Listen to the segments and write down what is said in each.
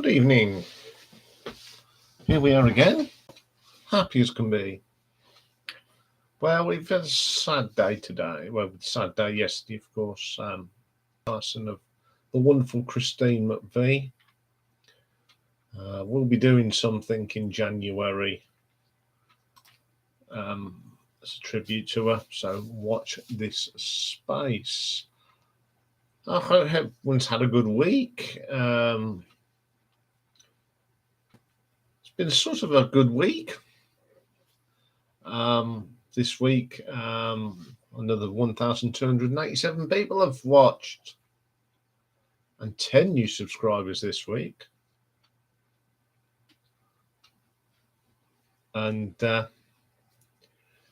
Good evening. Here we are again, happy as can be. Well, we've had a sad day today. Well, sad day yesterday, of course. Passing of the wonderful Christine McVie. We'll be doing something in January as a tribute to her. So watch this space. I hope everyone's had a good week. It's been sort of a good week. This week, another 1,287 people have watched, and 10 new subscribers this week. And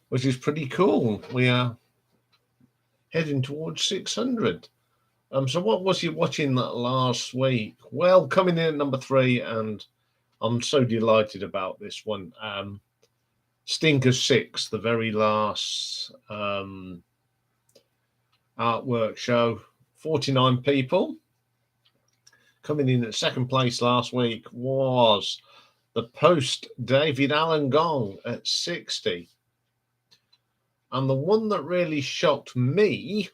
which is pretty cool. We are heading towards 600. So what was you watching that last week? Well, coming in at number 3, and I'm so delighted about this one. Stinker 6, the very last artwork show, 49 people. Coming in at second place last week was the post David Allen Gong at 60. And the one that really shocked me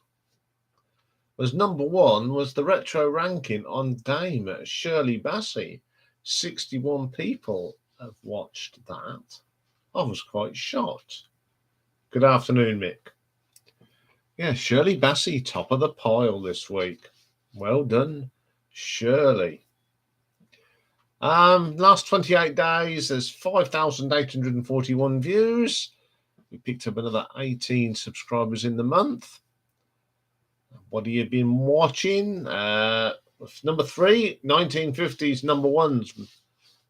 was number 1 was the retro ranking on Dame at Shirley Bassey. 61 people have watched that. I was quite shocked. Good afternoon, Mick. Yeah, Shirley Bassey, top of the pile this week. Well done, Shirley. Last 28 days, there's 5,841 views. We picked up another 18 subscribers in the month. What have you been watching? Number 3, 1950s number 1s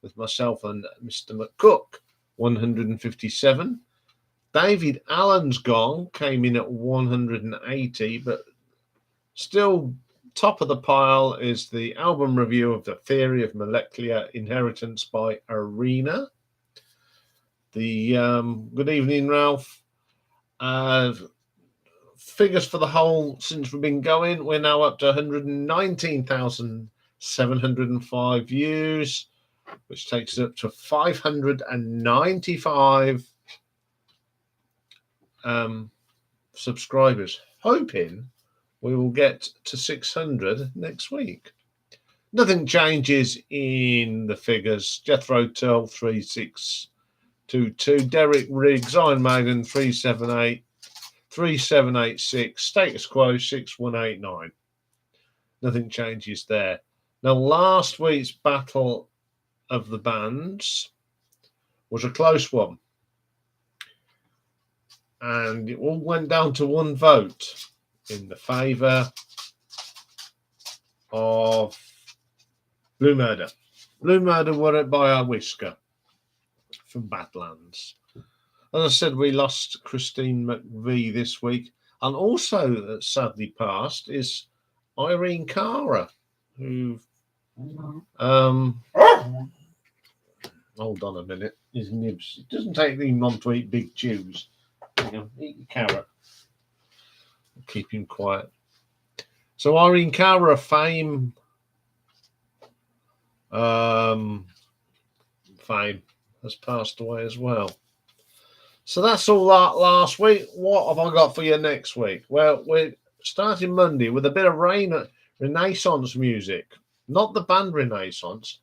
with myself and Mr. McCook. 157. David Allen's Gong came in at 180, but still top of the pile is the album review of The Theory of Molecular Inheritance by Arena. The good evening, Ralph. Figures for the whole since we've been going, we're now up to 119,705 views, which takes it up to 595 subscribers, hoping we will get to 600 next week. Nothing changes in the figures. Jethro Tull 3622, Derek Riggs, Iron Maiden 378, 3786, status quo 6189. Nothing changes there. Now, last week's battle of the bands was a close one, and it all went down to one vote in the favour of Blue Murder. Blue Murder were it by a whisker from Badlands. As I said, we lost Christine McVie this week, and also sadly passed is Irene Cara, who hold on a minute. His nibs. It doesn't take him long to eat big chews. Eat your carrot. Keep him quiet. So Irene Cara, fame has passed away as well. So that's all that last week. What have I got for you next week? Well, we're starting Monday with a bit of Renaissance music. Not the band Renaissance,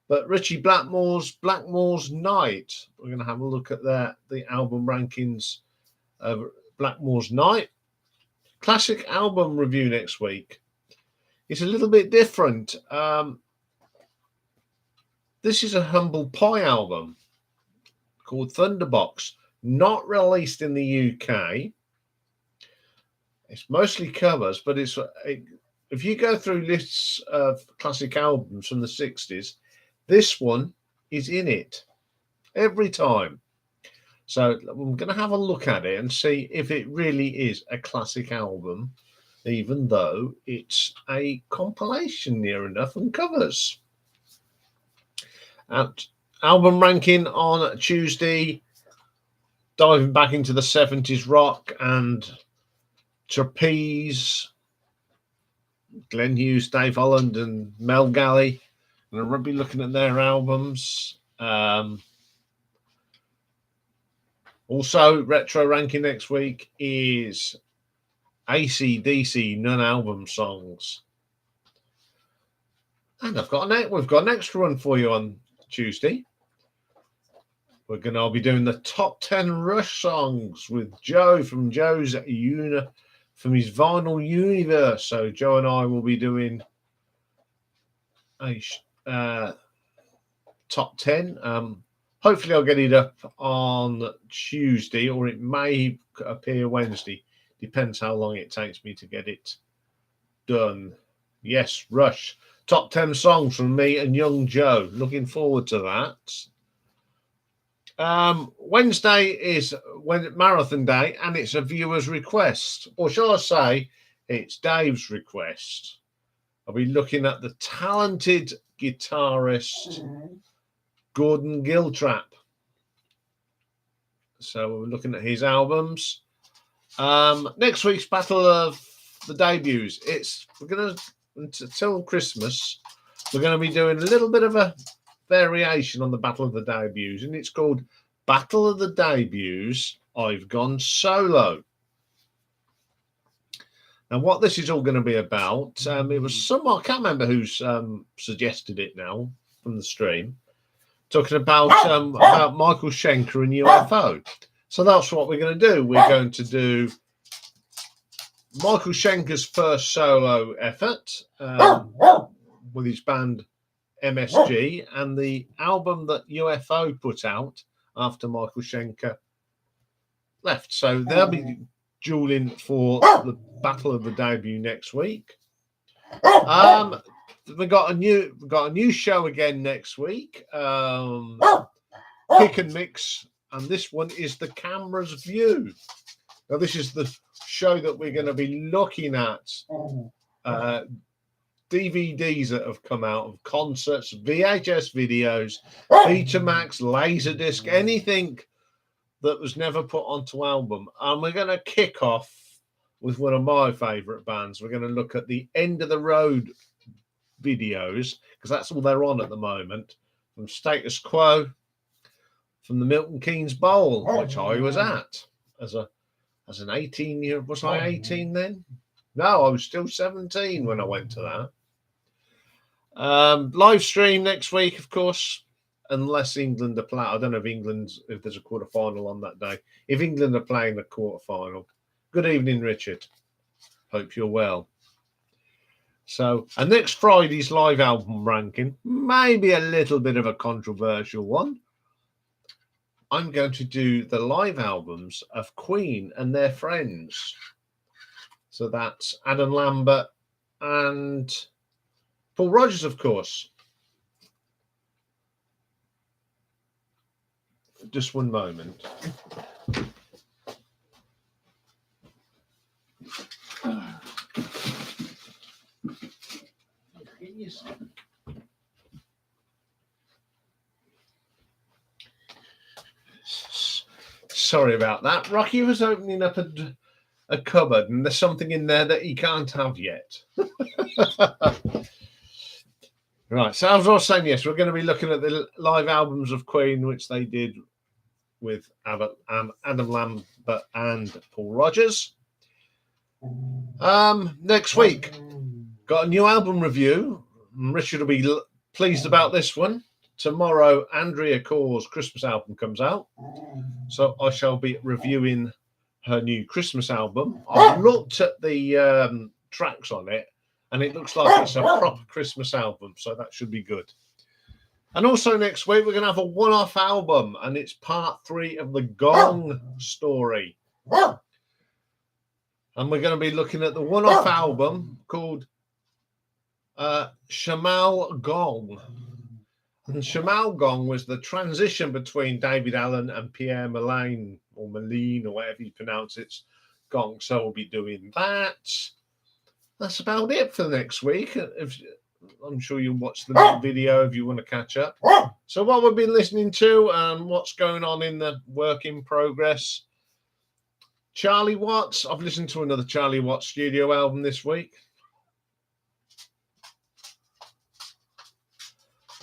but Richie Blackmore's Night. We're going to have a look at the album rankings of Blackmore's Night. Classic album review next week. It's a little bit different. This is a Humble Pie album called Thunderbox, not released in the UK. It's mostly covers, but if you go through lists of classic albums from the 60s, this one is in it every time. So I'm going to have a look at it and see if it really is a classic album, even though it's a compilation near enough and covers. Album ranking on Tuesday, diving back into the 70s rock and Trapeze, Glenn Hughes, Dave Holland and Mel Galley. And I'll be looking at their albums. Also, retro ranking next week is AC/DC non-album songs. And we've got an extra one for you on Tuesday. We're going to be doing the top 10 Rush songs with Joe from his Vinyl Universe. So Joe and I will be doing a top 10. Hopefully I'll get it up on Tuesday, or it may appear Wednesday. Depends how long it takes me to get it done. Yes, Rush. Top 10 songs from me and young Joe. Looking forward to that. Wednesday is Marathon Day, and it's a viewer's request. Or shall I say, it's Dave's request. I'll be looking at the talented guitarist Gordon Giltrap. So we're looking at his albums. Next week's Battle of the Debuts. We're going to, until Christmas, we're going to be doing a little bit of a variation on the Battle of the Debuts, and it's called Battle of the Debuts, I've Gone Solo. Now, what this is all going to be about, it was I can't remember who's suggested it now from the stream, talking about Michael Schenker and UFO. So that's what we're going to do. We're going to do Michael Schenker's first solo effort with his band MSG, and the album that UFO put out after Michael Schenker left. So they'll be dueling for the Battle of the Debut next week. We got a new show again next week. Pick and Mix, and this one is The Camera's View. Now this is the show that we're going to be looking at. DVDs that have come out of concerts, VHS videos, Betamax, Laserdisc, anything that was never put onto album. And we're going to kick off with one of my favourite bands. We're going to look at the End of the Road videos, because that's all they're on at the moment, from Status Quo, from the Milton Keynes Bowl, which I was at as an 18-year. Was I 18 then? No, I was still 17 when I went to that. Live stream next week, of course, unless England are playing. I don't know if there's a quarter-final on that day. If England are playing the quarter-final. Good evening, Richard. Hope you're well. So, and next Friday's live album ranking, maybe a little bit of a controversial one. I'm going to do the live albums of Queen and their friends. So that's Adam Lambert and Paul Rodgers, of course. Just one moment. Sorry about that. Rocky was opening up a cupboard, and there's something in there that he can't have yet. Right, so as I was saying, yes, we're going to be looking at the live albums of Queen, which they did with Adam Lambert and Paul Rodgers. Next week, got a new album review. Richard will be pleased about this one. Tomorrow, Andrea Corr's Christmas album comes out, so I shall be reviewing her new Christmas album. I've looked at the tracks on it, and it looks like it's a proper Christmas album, so that should be good. And also next week, we're going to have a one-off album, and it's part 3 of the Gong story. And we're going to be looking at the one-off album called Shamal Gong. And Shamal Gong was the transition between David Allen and Pierre Moline, or Moline, or whatever you pronounce it, Gong. So we'll be doing that. That's about it for the next week. I'm sure you'll watch the video if you want to catch up. So what we've been listening to and what's going on in the work in progress. Charlie Watts. I've listened to another Charlie Watts studio album this week.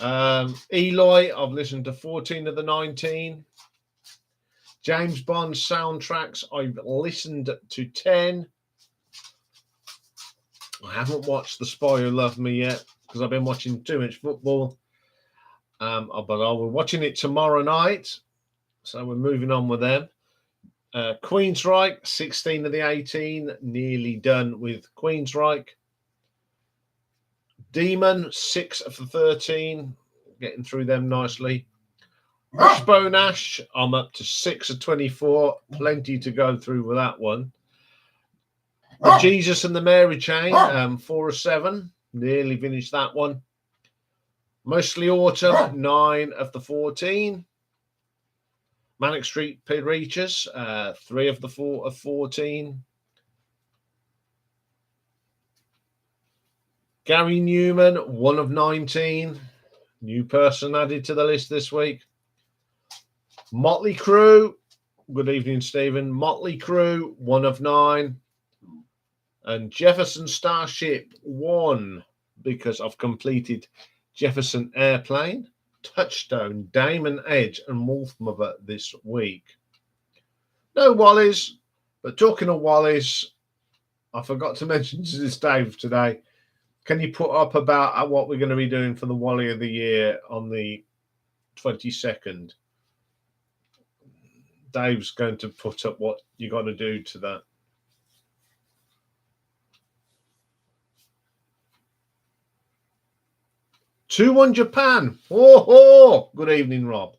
Eloy, I've listened to 14 of the 19. James Bond soundtracks, I've listened to 10. I haven't watched The Spy Who Loved Me yet because I've been watching too much football. But I'll be watching it tomorrow night. So we're moving on with them. Queensryche, 16 of the 18. Nearly done with Queensryche. Demon, 6 of the 13. Getting through them nicely. Wishbone Ash, I'm up to 6 of 24. Plenty to go through with that one. The Jesus and the Mary Chain, 4 of 7. Nearly finished that one. Mostly Autumn, 9 of the 14. Manic Street Preachers, 3 of the 4 of 14. Gary Newman, 1 of 19. New person added to the list this week. Motley Crue, good evening, Stephen. Motley Crue, 1 of 9. And Jefferson Starship, 1, because I've completed Jefferson Airplane, Touchstone, Damon Edge, and Wolf Mother this week. No Wallies, but talking of Wallies, I forgot to mention to this Dave today. Can you put up about what we're going to be doing for the Wally of the Year on the 22nd? Dave's going to put up what you got to do to that. Two-one Japan. Oh, good evening, Rob.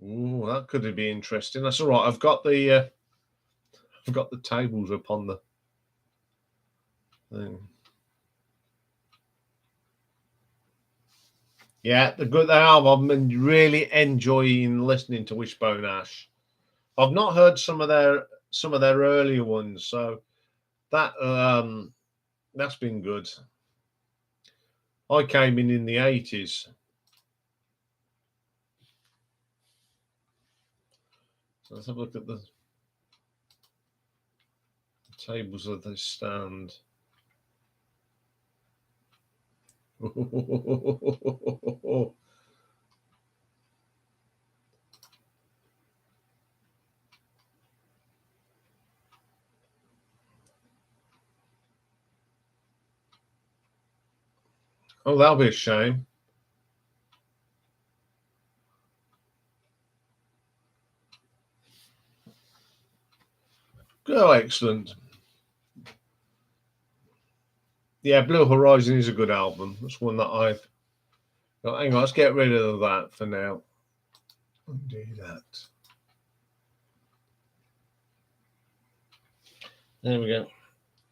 Oh, that could be interesting. That's all right. I've got the tables up on the thing. Yeah, the good album. I've been really enjoying listening to Wishbone Ash. I've not heard some of their earlier ones, so that that's been good. I came in the 80s. So let's have a look at the tables of the stand. Oh, that'll be a shame. Oh, excellent. Yeah, Blue Horizon is a good album. That's one that I've got. Hang on, let's get rid of that for now. Undo that. There we go.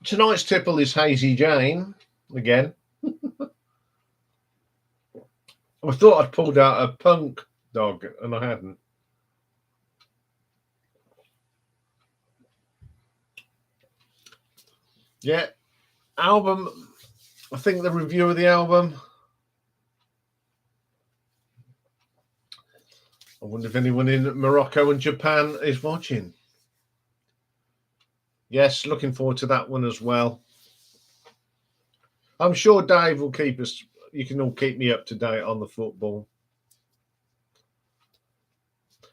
Tonight's tipple is Hazy Jane again. I thought I'd pulled out a punk dog, and I hadn't. Yeah, album. I think the review of the album. I wonder if anyone in Morocco and Japan is watching. Yes, looking forward to that one as well. I'm sure Dave will keep us. You can all keep me up to date on the football.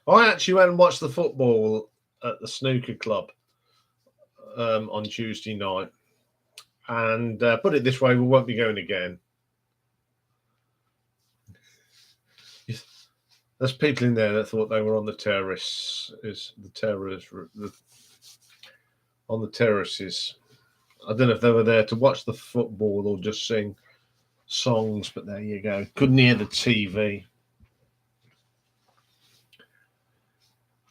I actually went and watched the football at the snooker club on Tuesday night. And put it this way, we won't be going again. There's people in there that thought they were on the terrace. On the terraces. I don't know if they were there to watch the football or just sing songs, but there you go. Couldn't hear the TV.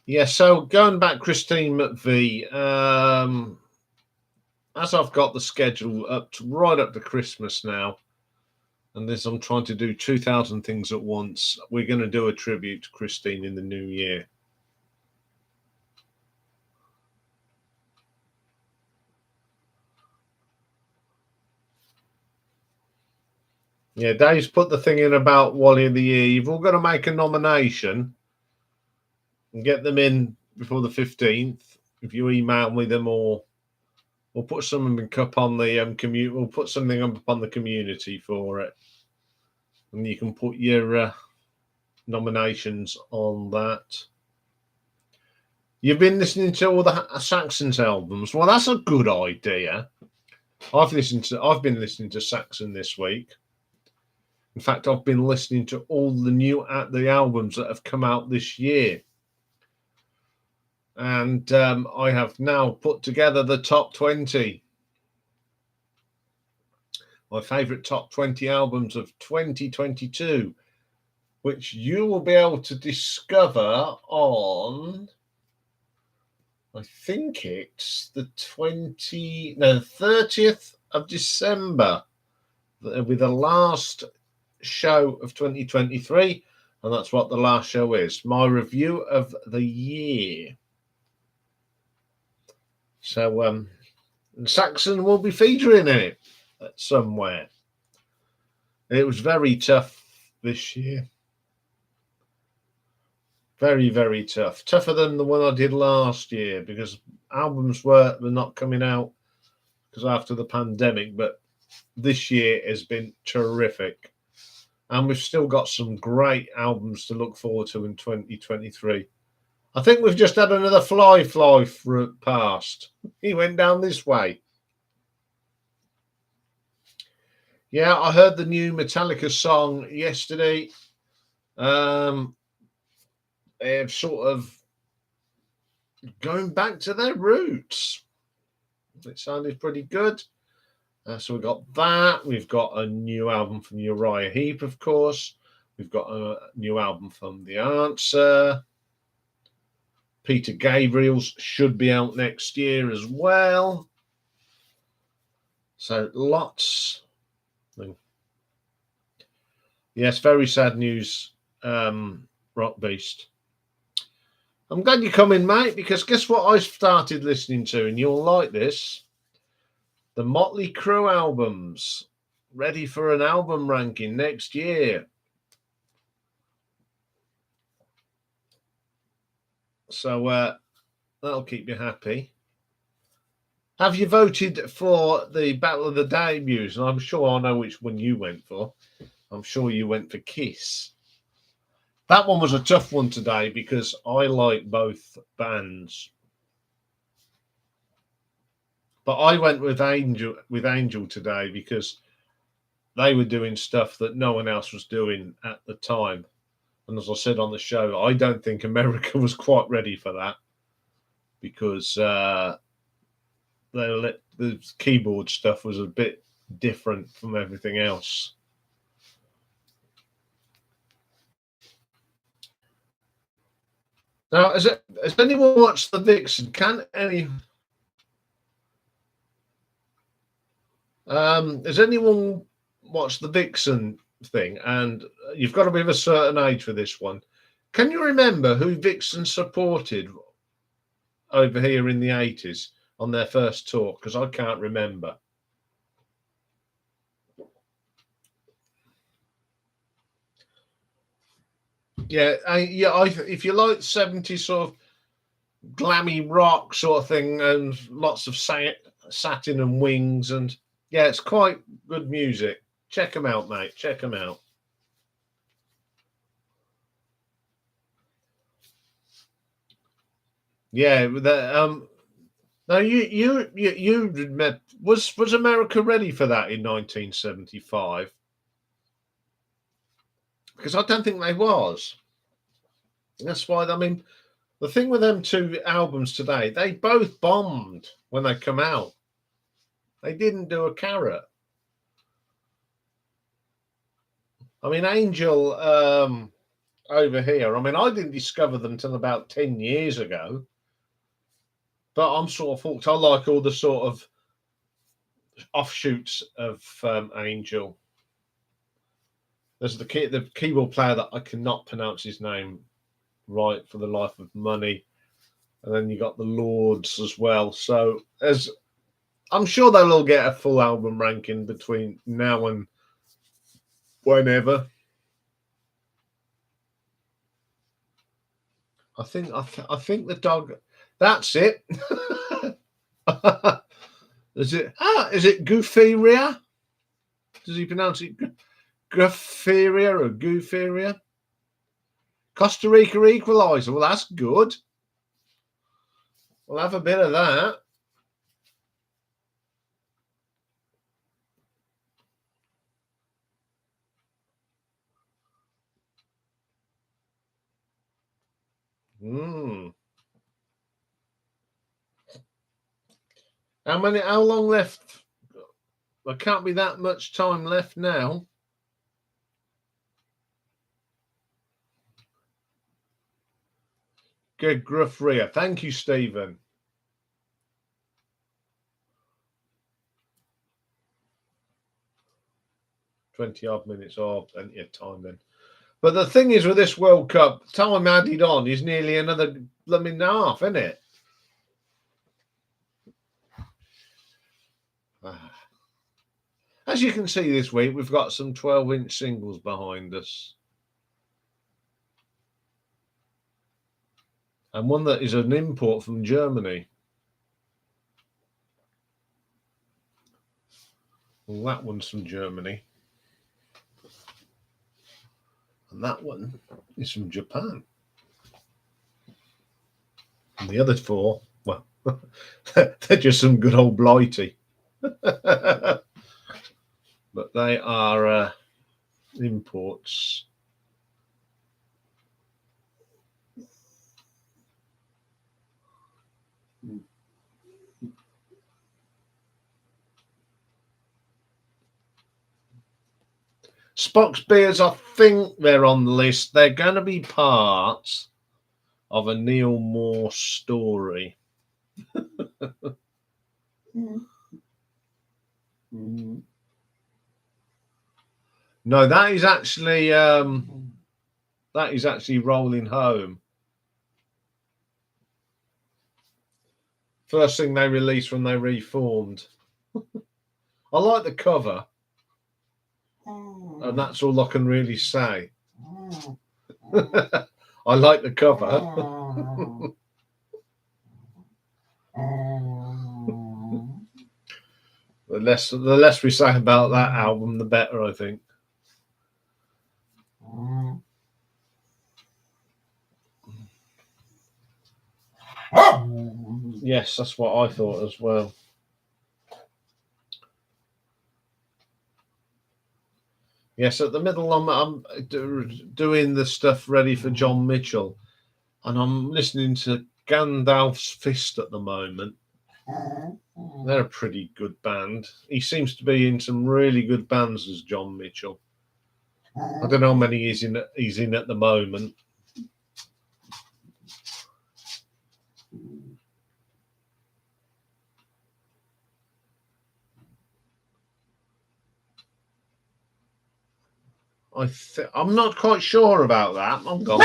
Yeah, so going back, Christine McVie, as I've got the schedule right up to Christmas now, and as I'm trying to do 2,000 things at once, we're going to do a tribute to Christine in the new year. Yeah, Dave's put the thing in about Wally of the Year. You've all got to make a nomination and get them in before the 15th. If you email me them, or we'll put something up on the We'll put something up on the community for it, and you can put your nominations on that. You've been listening to all the Saxon's albums. Well, that's a good idea. I've been listening to Saxon this week. In fact, I've been listening to all the albums that have come out this year. And I have now put together the top 20. My favourite top 20 albums of 2022, which you will be able to discover on, I think it's the 30th of December. That'll be the last show of 2023, and that's what the last show is. My review of the year. So Saxon will be featuring in it somewhere. It was very tough this year. Very, very tough. Tougher than the one I did last year, because albums were not coming out because after the pandemic, but this year has been terrific. And we've still got some great albums to look forward to in 2023. I think we've just had another fly past. He went down this way. Yeah, I heard the new Metallica song yesterday. They're sort of going back to their roots. It sounded pretty good. So we've got that. We've got a new album from Uriah Heep, of course. We've got a new album from The Answer. Peter Gabriel's should be out next year as well. So lots. Yes, very sad news, Rock Beast. I'm glad you come in, mate, because guess what I started listening to, and you'll like this. The Motley Crue albums, ready for an album ranking next year. So that'll keep you happy. Have you voted for the Battle of the Debuts? And I'm sure I know which one you went for. I'm sure you went for Kiss. That one was a tough one today because I like both bands. But I went with Angel today because they were doing stuff that no one else was doing at the time. And as I said on the show, I don't think America was quite ready for that because the keyboard stuff was a bit different from everything else. Now, has anyone watched The Vixen? Has anyone watched The Vixen thing? And you've got to be of a certain age for this one. Can you remember who Vixen supported over here in the 80s on their first tour? Because I can't remember. Yeah, if you like 70s sort of glammy rock sort of thing and lots of satin and wings, and yeah, it's quite good music. Check them out, mate. Check them out. Yeah, now you admit, was America ready for that in 1975? Because I don't think they was. That's why, I mean, the thing with them two albums today, they both bombed when they come out. They didn't do a carrot. I mean, Angel over here, I mean, I didn't discover them until about 10 years ago. But I'm sort of hooked. I like all the sort of offshoots of Angel. There's the keyboard player that I cannot pronounce his name right for the life of money. And then you got the Lords as well. So I'm sure they'll all get a full album ranking between now and whenever. I think the dog. That's it. Is it Gooferia? Does he pronounce it Gooferia or Gooferia? Costa Rica equaliser. Well, that's good. We'll have a bit of that. How long left? There can't be that much time left now. Good gruff rear. Thank you, Stephen. 20-odd minutes. Oh, plenty of time then. But the thing is with this World Cup, time added on is nearly another blooming half, isn't it? As you can see this week, we've got some 12-inch singles behind us. And one that is an import from Germany. Well, that one's from Germany. And that one is from Japan. And the other four, well, they're just some good old blighty. But they are imports. Spock's beers, I think they're on the list. They're going to be part of a Neil Moore story. No, that is actually Rolling Home. First thing they released when they reformed. I like the cover. And that's all I can really say. I like the cover. The less we say about that album, the better, I think. Yes, that's what I thought as well. Yes, at the middle, I'm doing the stuff ready for John Mitchell, and I'm listening to Gandalf's Fist at the moment. They're a pretty good band. He seems to be in some really good bands as John Mitchell. I don't know how many he's in at the moment. I'm not quite sure about that. I'm gone.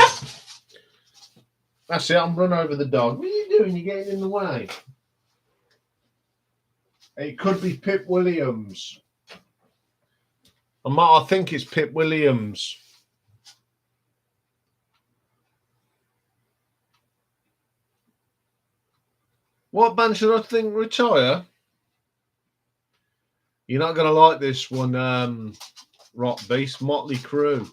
That's it. I'm run over the dog. What are you doing? You're getting in the way. It could be Pip Williams. I think it's Pip Williams. What band should I think retire? You're not going to like this one, Rock Beast, Motley Crue.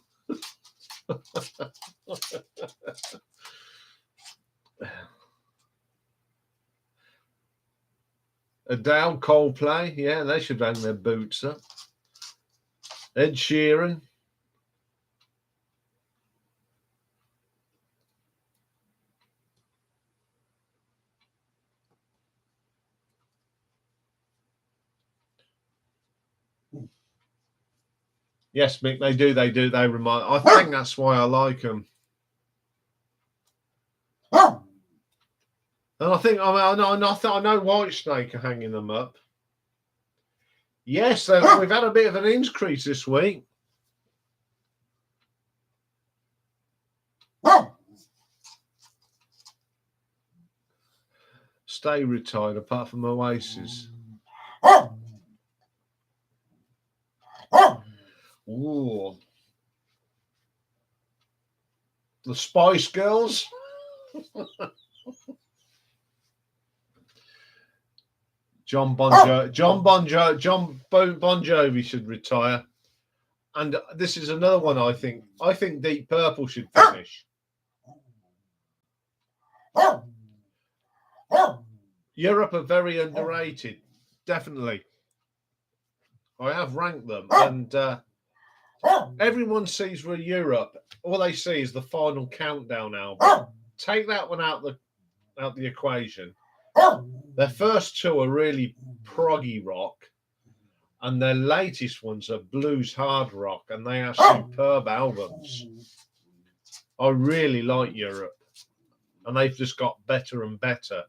Adele, Coldplay, yeah, they should hang their boots up. Ed Sheeran. Yes, Mick, they do. They remind. I think that's why I like them. And I think I know Whitesnake are hanging them up. Yes, we've had a bit of an increase this week. Stay retired, apart from Oasis. Ooh. The Spice Girls. John Bon Jovi should retire. And this is another one I think Deep Purple should finish. Europe are very underrated, definitely. I have ranked them, and everyone sees for Europe. All they see is the Final Countdown album. Take that one out the equation. Their first two are really proggy rock, and their latest ones are blues hard rock, and they are superb albums. I really like Europe, and they've just got better and better.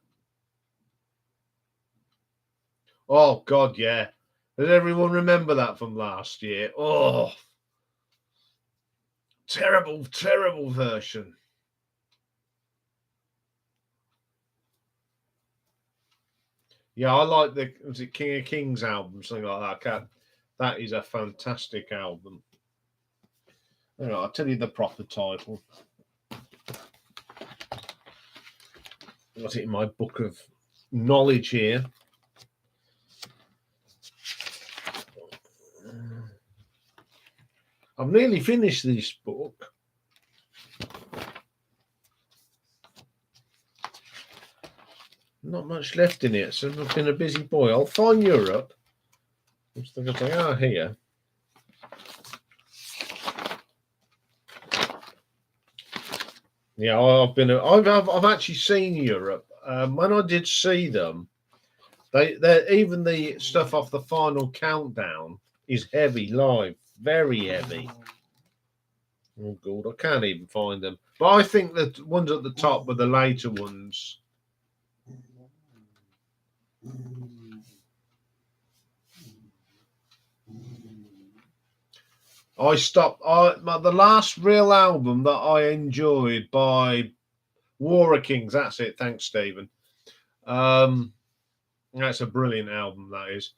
Oh, God, yeah. Does everyone remember that from last year? Oh, terrible, terrible version. Yeah, I like was it King of Kings album, something like that. That is a fantastic album. All right, I'll tell you the proper title. I've got it in my book of knowledge here. I've nearly finished this book. Not much left in it, so I've been a busy boy. I'll find Europe. I'm just going to say, here. Yeah, I've actually seen Europe. When I did see them, they even the stuff off the Final Countdown is heavy live, very heavy. Oh God, I can't even find them. But I think the ones at the top were the later ones. The last real album that I enjoyed by War of Kings. That's it. Thanks, Stephen. That's a brilliant album. That is.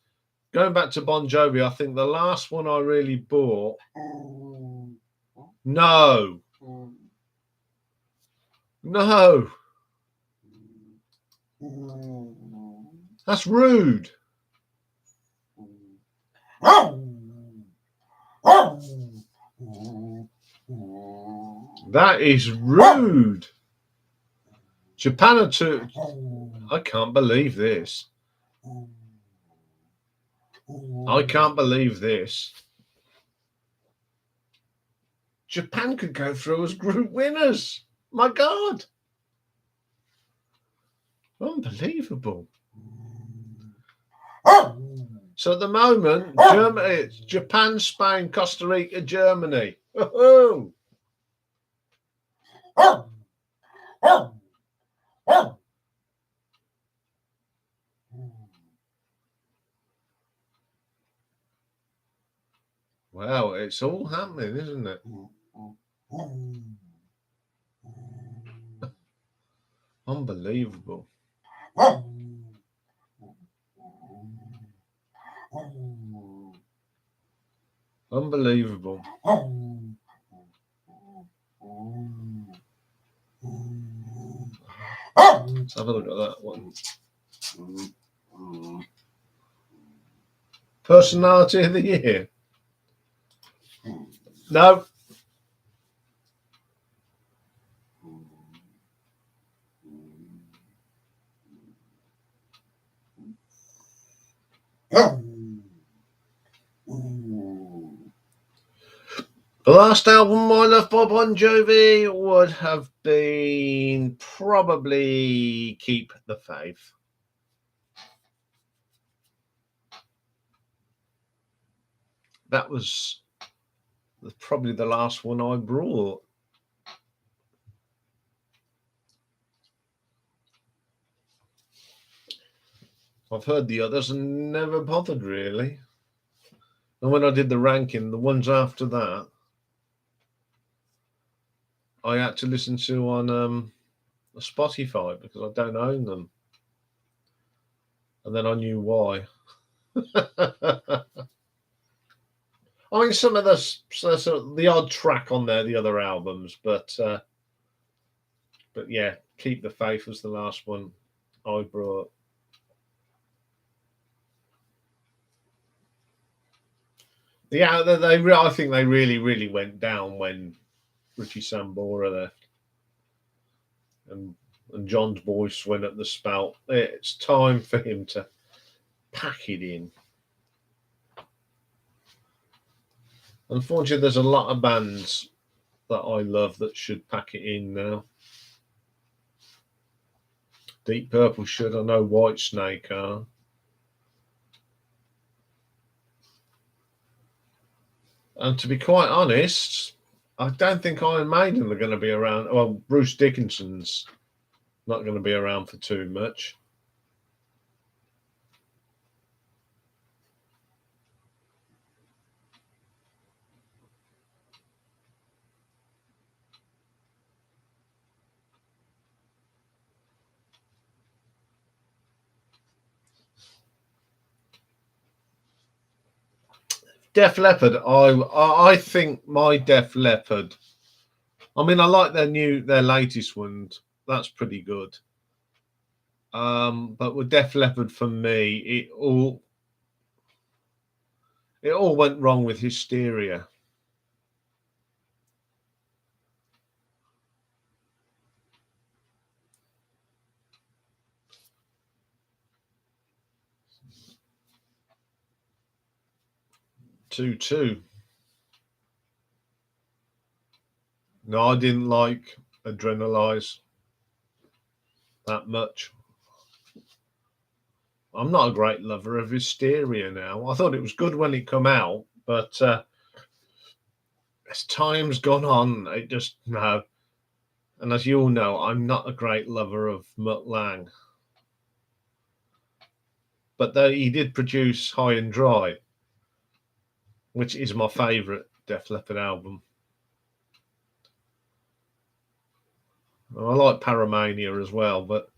Going back to Bon Jovi, I think the last one I really bought. No. That's rude. That is rude. Japan are too. I can't believe this. I can't believe this. Japan could go through as group winners. My God. Unbelievable. So at the moment, it's Japan, Spain, Costa Rica, Germany. Oh. Wow, it's all happening, isn't it? Unbelievable. Unbelievable. Let's have a look at that one. Personality of the year? No. The last album I loved by Bon Jovi would have been probably Keep the Faith. That was probably the last one I brought. I've heard the others and never bothered really. And when I did the ranking, the ones after that, I had to listen to on Spotify because I don't own them. And then I knew why. I mean, some of the odd track on there, the other albums, but yeah, Keep the Faith was the last one I brought. Yeah, I think they really went down when Richie Sambora left, and John's voice went at the spout. It's time for him to pack it in. Unfortunately, there's a lot of bands that I love that should pack it in now. Deep Purple should. I know Whitesnake are. And to be quite honest, I don't think Iron Maiden are going to be around. Well, Bruce Dickinson's not going to be around for too much. Def Leppard, I think my Def Leppard. I mean, I like their latest one. That's pretty good. But with Def Leppard, for me, it all went wrong with Hysteria. Two. No, I didn't like Adrenalize that much. I'm not a great lover of Hysteria now. I thought it was good when it come out, but as time's gone on, it just no. And as you all know, I'm not a great lover of Mutt Lange. But he did produce High and Dry, which is my favourite Def Leppard album. And I like Paramania as well, but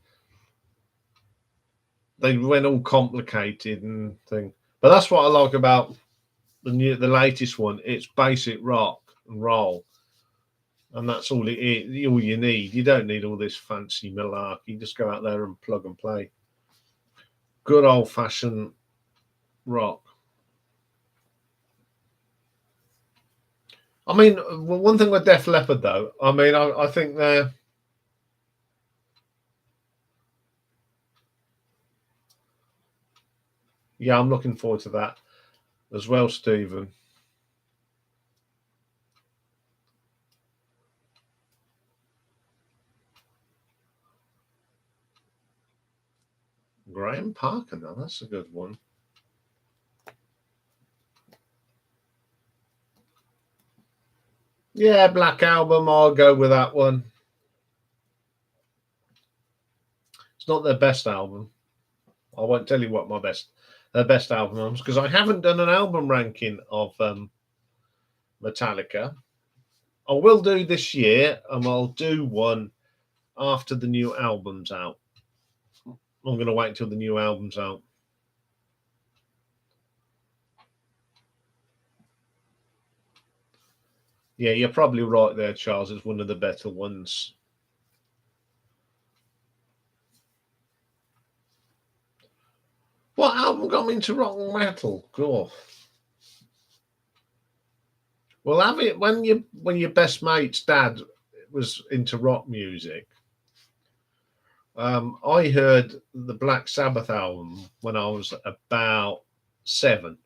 they went all complicated and thing. But that's what I like about the latest one. It's basic rock and roll, and that's all all you need. You don't need all this fancy malarkey. You just go out there and plug and play. Good old fashioned rock. I mean, one thing with Def Leppard though, I mean, I think they're. Yeah, I'm looking forward to that as well, Stephen. Graham Parker, now that's a good one. Yeah, Black Album, I'll go with that one. It's not their best album. I won't tell you what their best album is because I haven't done an album ranking of Metallica. I will do this year, and I'll do one after the new album's out. I'm going to wait until the new album's out. Yeah, you're probably right there, Charles. It's one of the better ones. What album got me into rock and metal? God. Well, have it when your best mate's dad was into rock music. I heard the Black Sabbath album when I was about 7,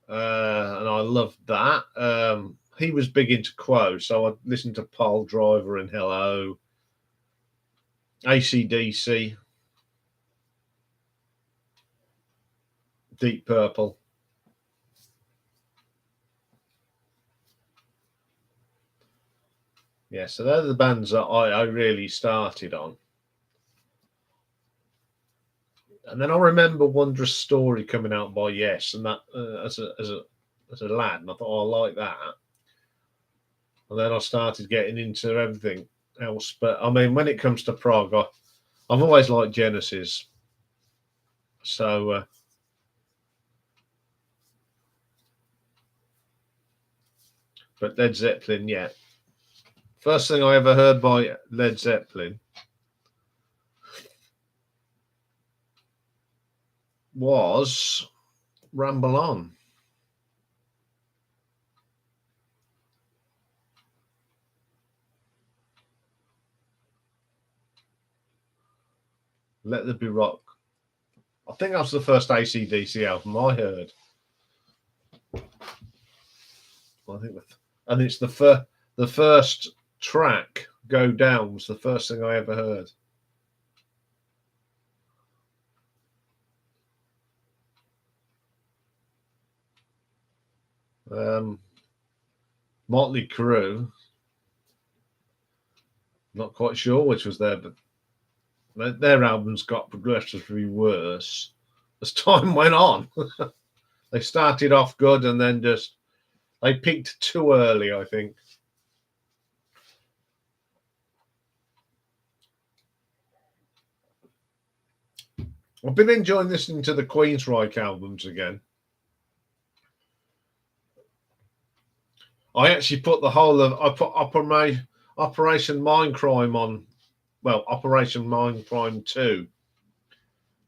and I loved that. He was big into Quo, so I listened to Pile Driver and Hello, AC/DC, Deep Purple. Yeah, so they're the bands that I really started on. And then I remember Wondrous Story coming out by Yes, and that as a lad, and I thought, I like that. And then I started getting into everything else. But I mean, when it comes to prog, I've always liked Genesis. So But Led Zeppelin, yeah. First thing I ever heard by Led Zeppelin was Ramble On. Let There Be Rock. I think that was the first AC/DC album I heard. I think, and it's the first track, Go Down, was the first thing I ever heard. Motley Crue, not quite sure which was there, but their albums got progressively worse as time went on. They started off good and then just they peaked too early, I think. I've been enjoying listening to the Queensryche albums again. I actually put the whole of Operation Mindcrime on, well, Operation Mindcrime 2.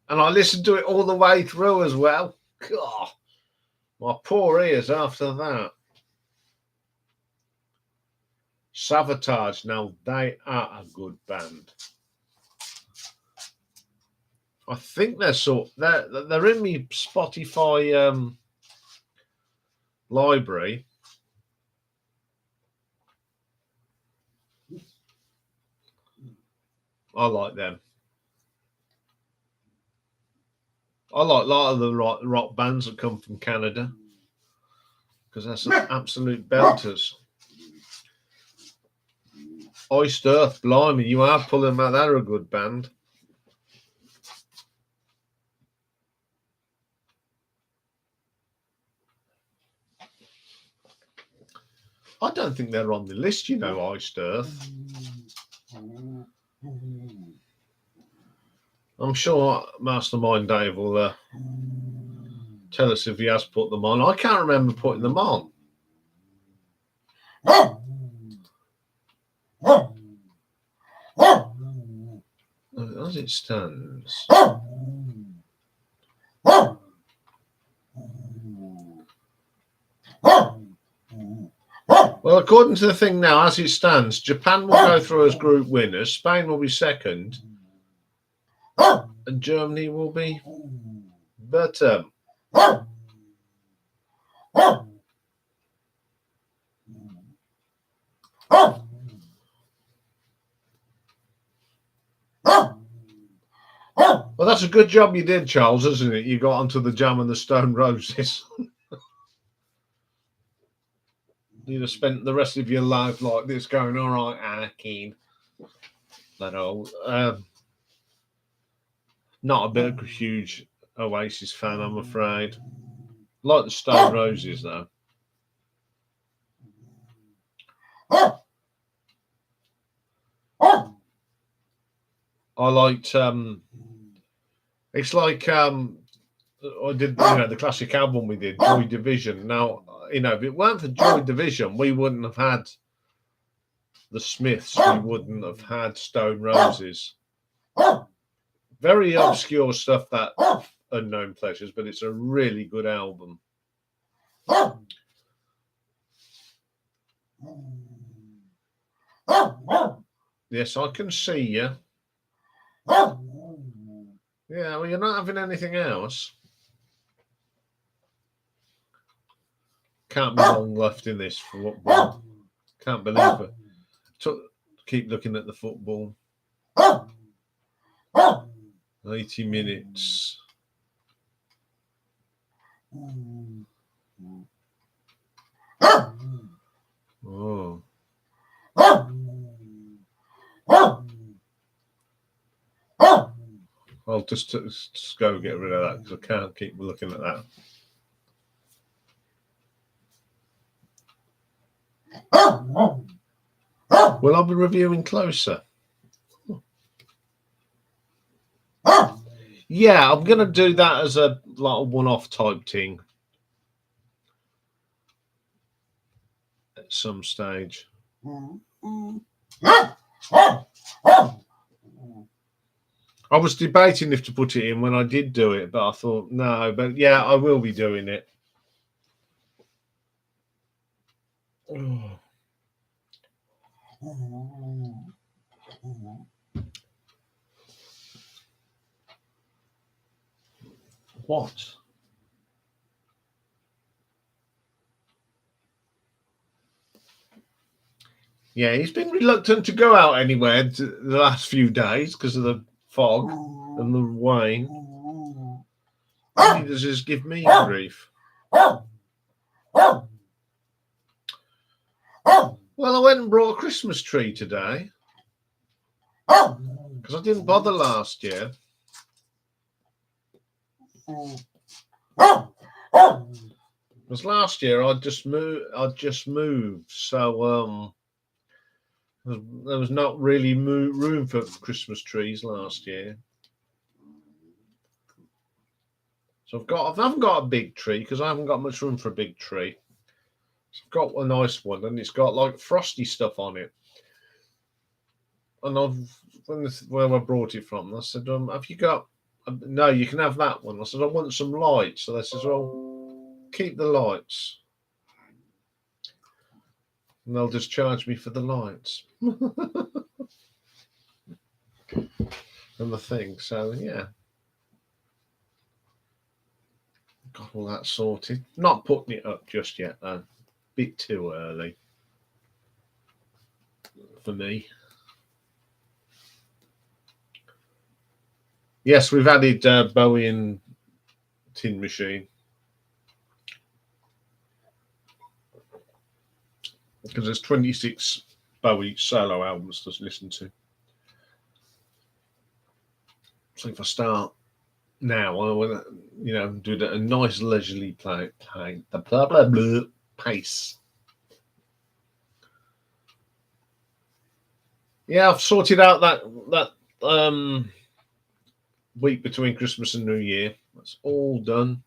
And I listened to it all the way through as well. God, my poor ears after that. Savatage, now they are a good band. I think they're in my Spotify library. I like them. I like a lot of the rock bands that come from Canada because they're some absolute belters. Iced Earth, blimey, you are pulling out. They're a good band. I don't think they're on the list, you know, Iced Earth. I'm sure Mastermind Dave will tell us if he has put them on. I can't remember putting them on. As it stands. Well, according to the thing now, as it stands, Japan will go through as group winners, Spain will be second, and Germany will be bottom. Well, that's a good job you did, Charles, isn't it? You got onto the Jam and the Stone Roses. You'd have spent the rest of your life like this going, all right, Keen. That old. Not a bit of a huge Oasis fan, I'm afraid. Like the Stone Roses, though. I liked it's like I did, the classic album we did, Joy Division. Now, if it weren't for Joy Division, we wouldn't have had the Smiths, we wouldn't have had Stone Roses. Very obscure stuff, that Unknown Pleasures, but it's a really good album. Yes, I can see you. Yeah, well, you're not having anything else. Can't be long left in this football. Can't believe it. Keep looking at the football. 80 minutes. Oh. I'll just go get rid of that because I can't keep looking at that. Well, I'll be reviewing closer. Yeah, I'm going to do that as a one-off type thing. at some stage. I was debating if to put it in when I did do it, but I thought, no, but yeah, I will be doing it. What? Yeah, he's been reluctant to go out anywhere the last few days because of the fog and the rain. All he does is give me grief. Well, I went and brought a Christmas tree today because I didn't bother last year. Because last year I'd just moved, so there was not really room for Christmas trees last year. So I haven't got a big tree because I haven't got much room for a big tree. So I've got a nice one, and it's got like frosty stuff on it. And where I brought it from, I said, "Have you got? No, you can have that one." I said, "I want some lights." So they said, "Well, keep the lights." And they'll just charge me for the lights and the thing. So yeah, got all that sorted. Not putting it up just yet though. Bit too early for me. Yes, we've added Bowie and Tin Machine because there's 26 Bowie solo albums to listen to. So if I start now, I want to, do a nice leisurely play the blah blah blah pace. Yeah, I've sorted out that week between Christmas and New Year. That's all done.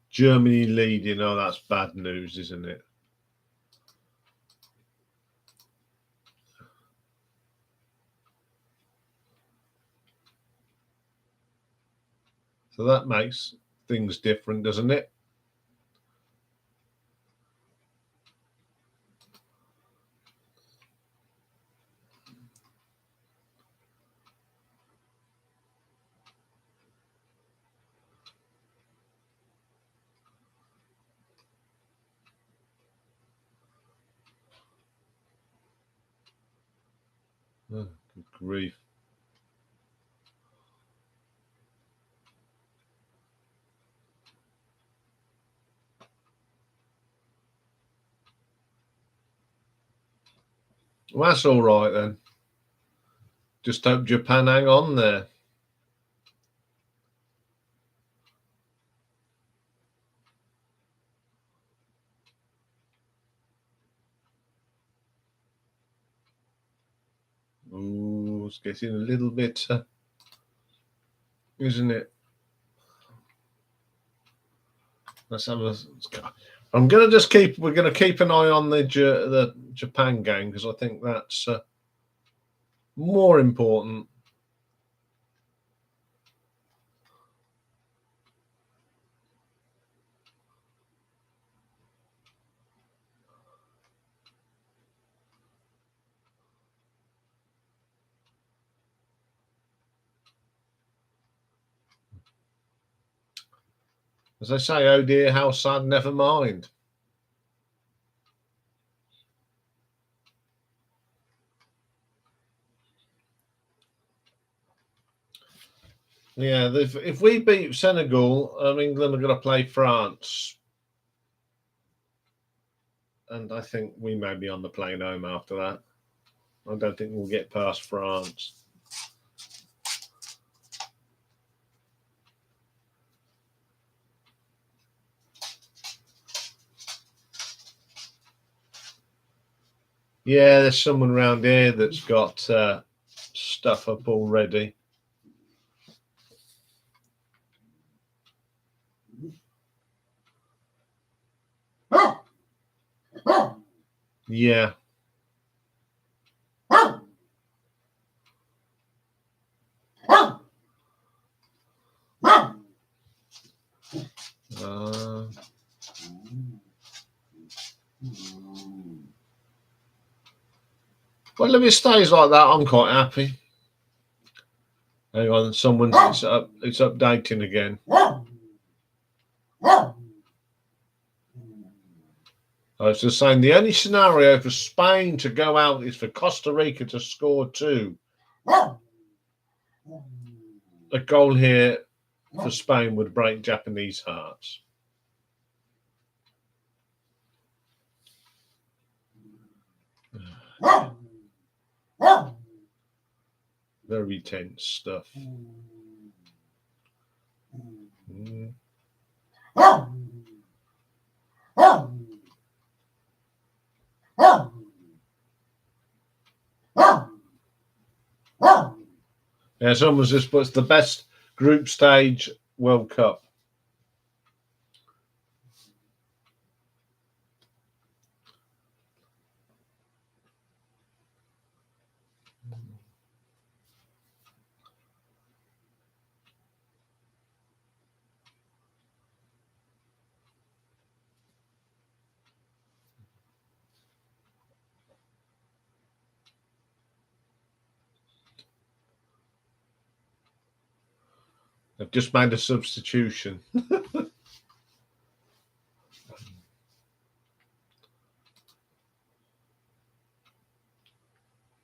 Germany leading. Oh, that's bad news, isn't it? So that makes things different, doesn't it? Oh, good grief. Well, that's all right then. Just hope Japan hang on there. Ooh, it's getting a little bit, isn't it? Let's have a. We're going to keep an eye on the Japan game because I think that's more important. As I say, oh dear, how sad, never mind. Yeah, if we beat Senegal, England are going to play France. And I think we may be on the plane home after that. I don't think we'll get past France. Yeah, there's someone around here that's got stuff up already. Yeah. Well, if it stays like that, I'm quite happy. Hang on, it's updating again. I was just saying the only scenario for Spain to go out is for Costa Rica to score 2. A goal here for Spain would break Japanese hearts. Very tense stuff. Yeah, someone's just puts the best group stage World Cup. They've just made a substitution.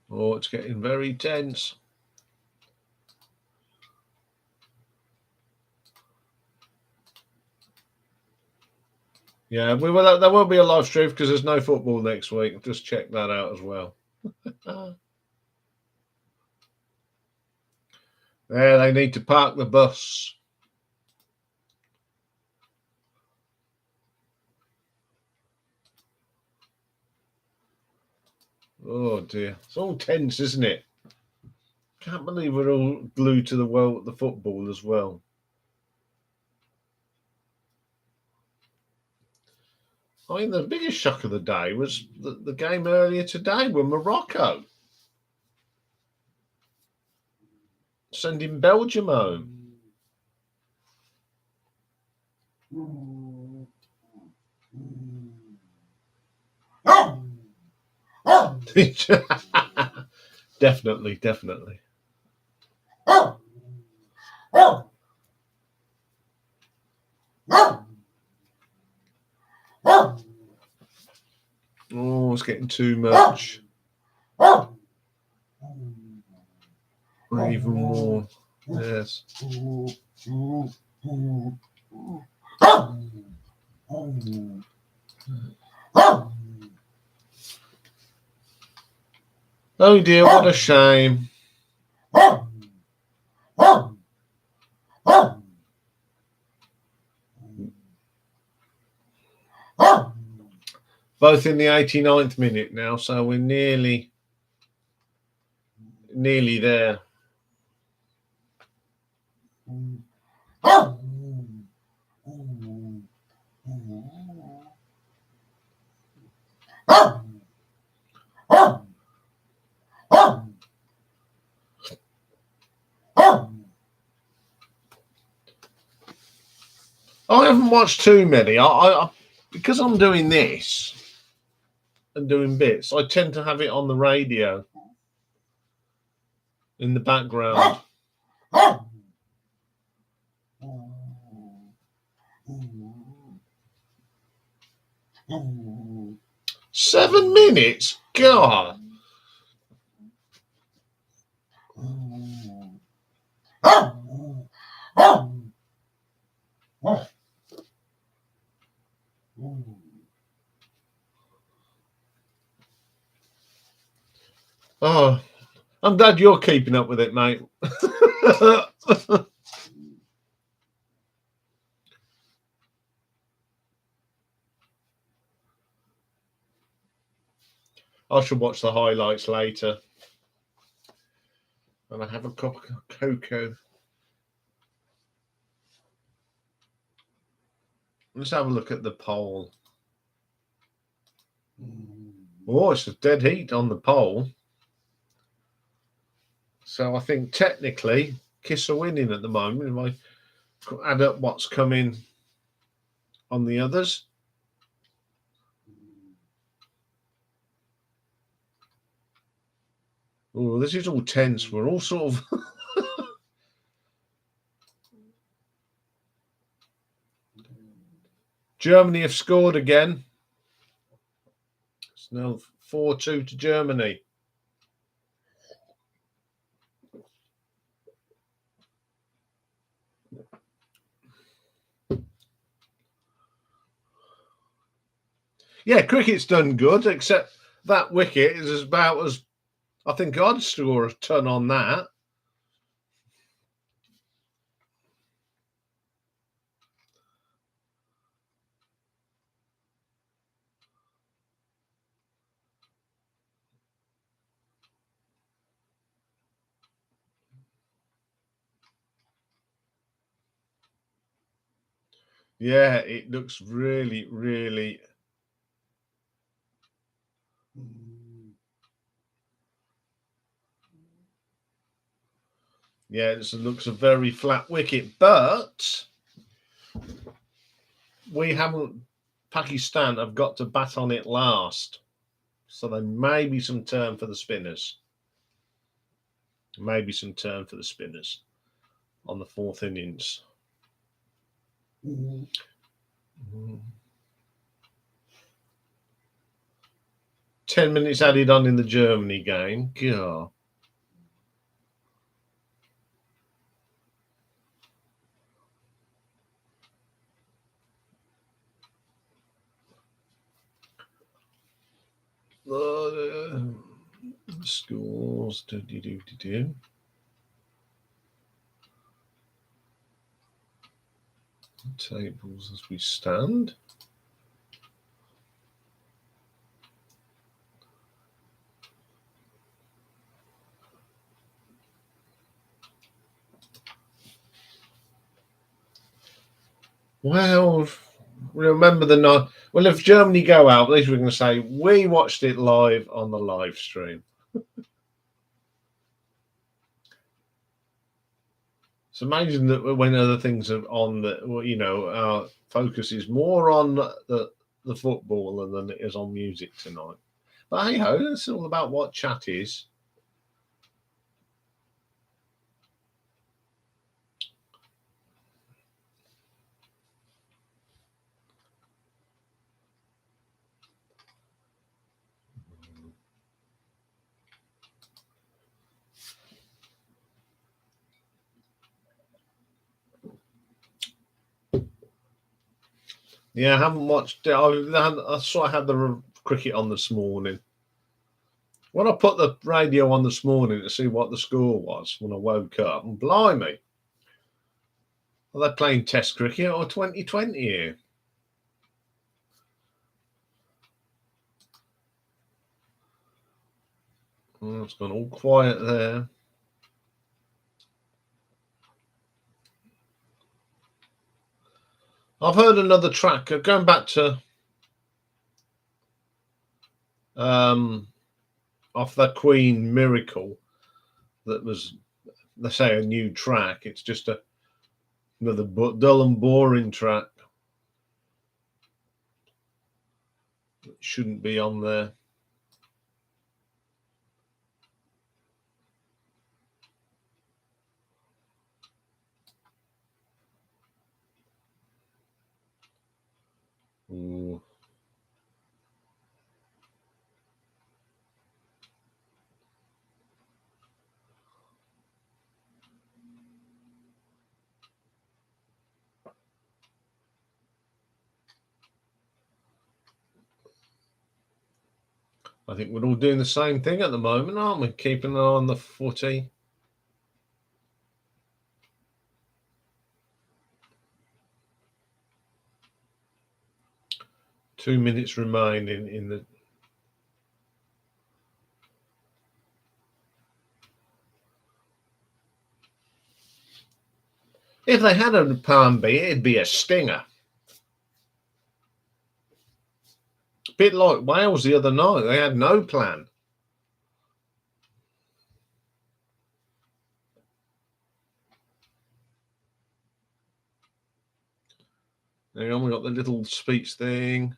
Oh, it's getting very tense. Yeah, there will be a live stream because there's no football next week. Just check that out as well. There, they need to park the bus. Oh dear, it's all tense, isn't it? Can't believe we're all glued to the football as well. I mean, the biggest shock of the day was the game earlier today with Morocco sending Belgium home. Definitely. Oh, it's getting too much. Even more. Yes. Oh dear, what a shame. Both in the 89th minute now, so we're nearly there. I haven't watched too many. I because I'm doing this and doing bits, I tend to have it on the radio in the background. 7 minutes? God. Oh, I'm glad you're keeping up with it, mate. I shall watch the highlights later. And I have a cup of cocoa. Let's have a look at the poll. Oh, it's a dead heat on the pole. So I think technically Kiss are winning at the moment. If I add up what's coming on the others. Oh, this is all tense. We're all sort of Germany have scored again. It's now 4-2 to Germany. Yeah, cricket's done good, except that wicket is about as I think I'd score a ton on that. Yeah, it looks really, really. Yeah, it looks a very flat wicket, but we haven't. Pakistan have got to bat on it last, so there may be some turn for the spinners. Maybe some turn for the spinners on the fourth innings. 10 minutes added on in the Germany game. God. Scores. Tables as we stand. Well, remember the night. Well, if Germany go out, at least we're going to say we watched it live on the live stream. It's amazing that when other things are on, that our focus is more on the football than it is on music tonight. But hey ho, it's all about what chat is. Yeah, I haven't watched it. I saw I had the cricket on this morning. When I put the radio on this morning to see what the score was when I woke up, and blimey, are they playing Test cricket or 2020 here? Oh, it's gone all quiet there. I've heard another track going back to off that Queen Miracle that was, they say, a new track. It's just another dull and boring track. It shouldn't be on there. Ooh. I think we're all doing the same thing at the moment, aren't we? Keeping an eye on the footy. Two minutes remaining in the. If they had a plan B, it'd be a stinger. bit like Wales the other night. They had no plan. Hang on, we got the little speech thing.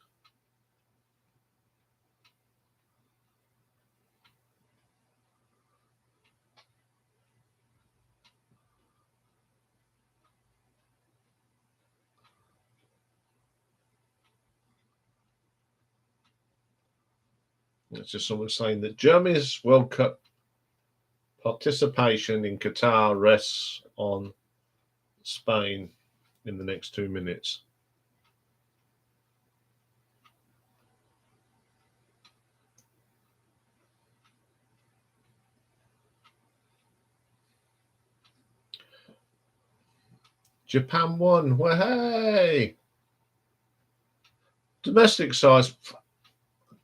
It's just someone saying that Germany's World Cup participation in Qatar rests on Spain in the next 2 minutes. Japan won. Well, hey! Domestic size.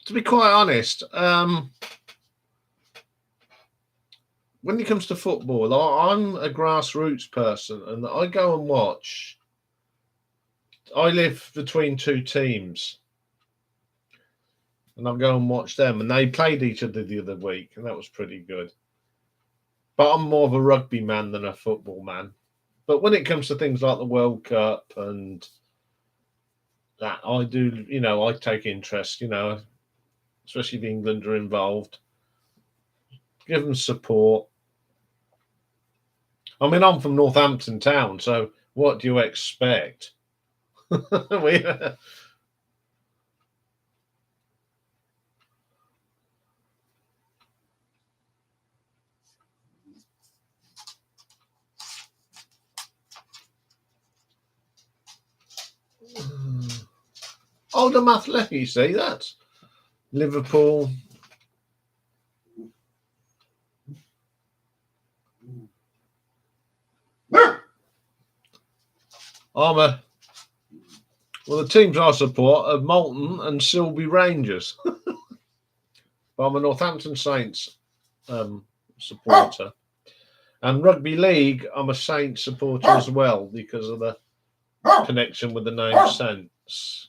To be quite honest, when it comes to football, I'm a grassroots person, and I go and watch. I live between two teams, and I'll go and watch them. And they played each other the other week, and that was pretty good. But I'm more of a rugby man than a football man. But when it comes to things like the World Cup and that, I do, I take interest, especially if England are involved. Give them support. I mean, I'm from Northampton town, so what do you expect? Oldham Athletic, you see, that's Liverpool. Well, the teams I support are Bolton and Silby Rangers. But I'm a Northampton Saints supporter. And Rugby League, I'm a Saints supporter as well because of the connection with the name Saints.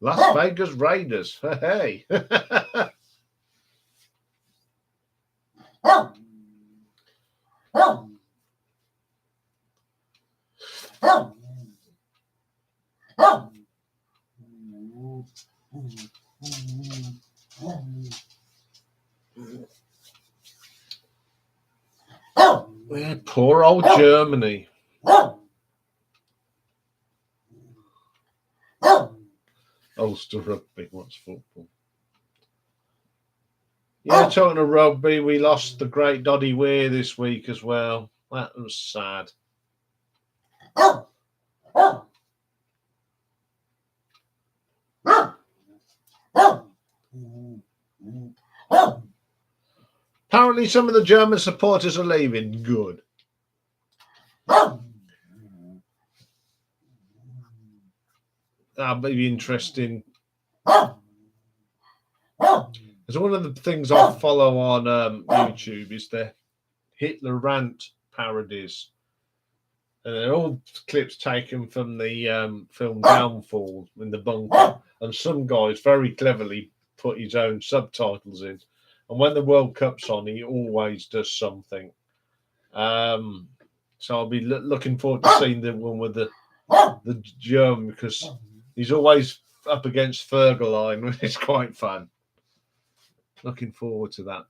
Las Vegas Raiders. Hey. Yeah, poor old Germany. Ulster Rugby, what's football? Yeah, talking of rugby, we lost the great Doddy Weir this week as well. That was sad. Apparently some of the German supporters are leaving. Good. That'll be interesting. Because one of the things I follow on YouTube is the Hitler rant parodies. And they're all clips taken from the film Downfall in the bunker. And some guys very cleverly put his own subtitles in. And when the World Cup's on, he always does something. So I'll be looking forward to seeing the one with the German, because he's always up against Fergaline, which is quite fun. Looking forward to that.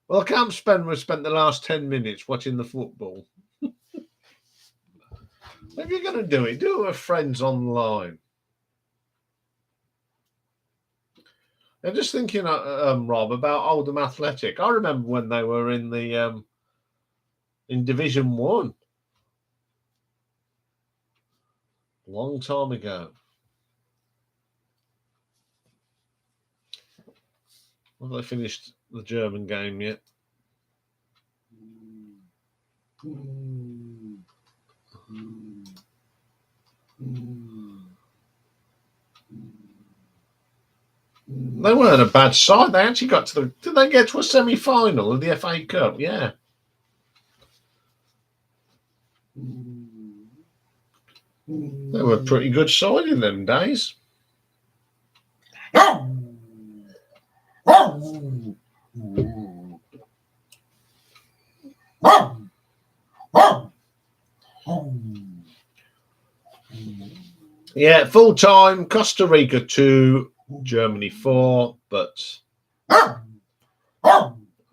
Well, I can't we've spent the last 10 minutes watching the football. If you're going to do it with friends online. I'm just thinking, Rob, about Oldham Athletic. I remember when they were in the in Division 1. A long time ago. Have they finished the German game yet? They weren't a bad side. They actually got to did they get to a semi-final of the FA Cup? Yeah. They were pretty good side in them days. Yeah, full time, Costa Rica 2, Germany 4, but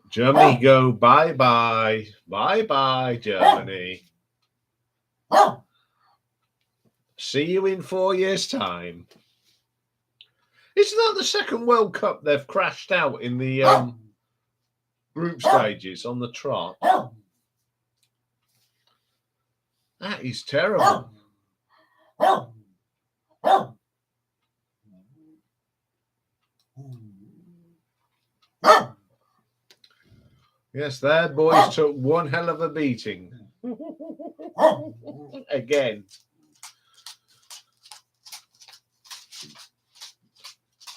Germany go bye-bye. Bye-bye, Germany. See you in 4 years' time. Isn't that the second World Cup they've crashed out in the group stages on the trot? That is terrible. Yes, their boys took one hell of a beating. Again.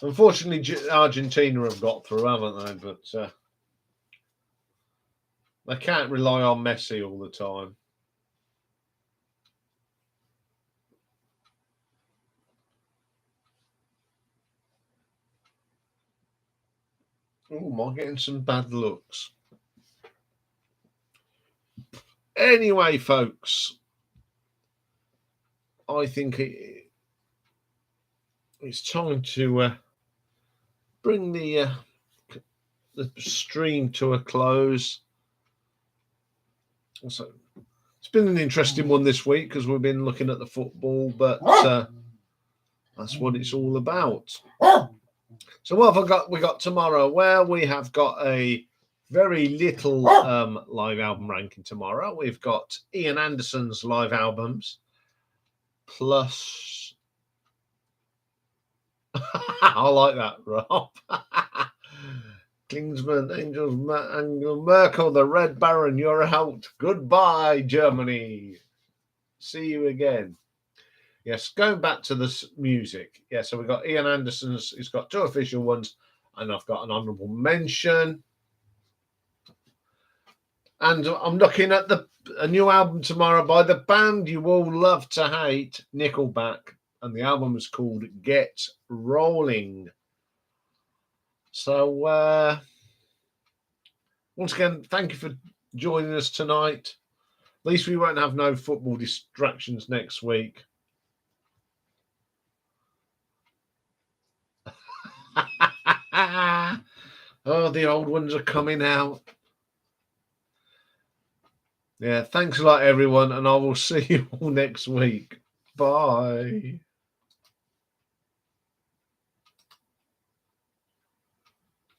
Unfortunately, Argentina have got through, haven't they? But they can't rely on Messi all the time. Oh, am I getting some bad looks? Anyway, folks, I think it's time to bring the stream to a close. So it's been an interesting one this week because we've been looking at the football, but that's what it's all about. So what have we got tomorrow? Well, we have got a very little live album ranking tomorrow. We've got Ian Anderson's live albums plus I like that, Rob. Klingsman, Angels, Angela Merkel, the Red Baron, you're out. Goodbye, Germany. See you again. Yes, going back to this music. Yeah, so we've got Ian Anderson's. He's got 2 official ones, and I've got an honourable mention. And I'm looking at a new album tomorrow by the band you all love to hate, Nickelback, and the album is called Get Rolling. So once again, thank you for joining us tonight. At least we won't have no football distractions next week. Oh, the old ones are coming out. Yeah, thanks a lot, everyone, and I will see you all next week. Bye.